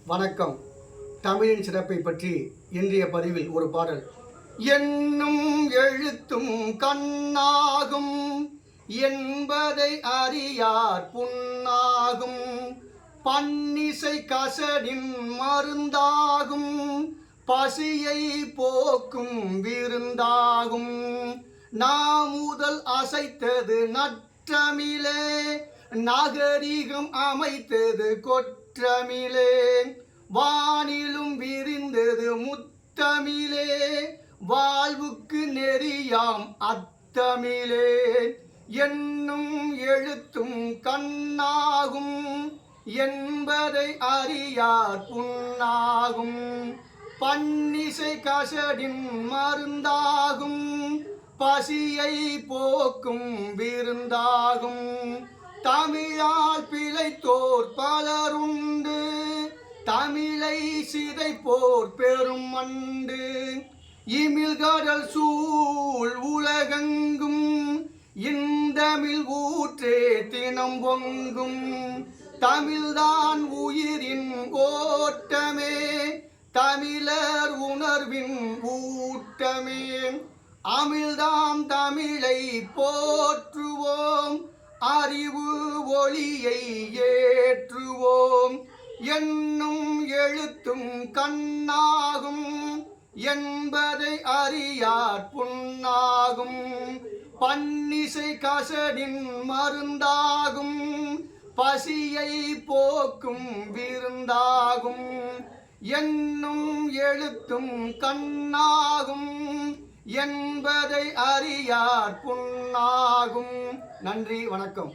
வணக்கம். தமிழின் சிறப்பை பற்றி இன்றைய பதிவில் ஒரு பாடல். என்னும் எழுத்தும் கண்ணாகும் என்பதை அறியார் புண்ணாகும், பன்னிசை கசடின் மருந்தாகும், பசியை போக்கும் விருந்தாகும், நாமுதல் அசைத்தது நற்றமிழே, நாகரிகம் அமைத்தது கொற்றமிழே, வானிலும் விரிந்தது முத்தமிழே, வாழ்வுக்கு நெறியாம் அத்தமிழே. என்னும் எழுத்தும் கண்ணாகும் என்பதை அறியார் புண்ணாகும், பன்னிசை கசடின் மருந்தாகும், பசியை போக்கும் விருந்தாகும், தமிழால் பிழைத்தோர் பலருண்டு, தமிழை சிதைப்போர் பெரும் மண்டு, இமிழ்கடல் சூழ் உலகெங்கும் இந்தமிழ் ஊற்றே தினம் பொங்கும், தமிழ்தான் உயிரின் ஓட்டமே, தமிழர் உணர்வின் ஊட்டமே, அமிழ்தாம் தமிழை போற்றுவோம், அறிவு ஒளியை ஏற்றுவோம். என்னும் எழுத்தும் கண்ணாகும் என்பதை அறியார் புண்ணாகும், பன்னிசை கசடின் மருந்தாகும், பசியை போக்கும் விருந்தாகும். என்னும் எழுத்தும் கண்ணாகும் என்பதை அறியார் புண்ணாகும். நன்றி, வணக்கம்.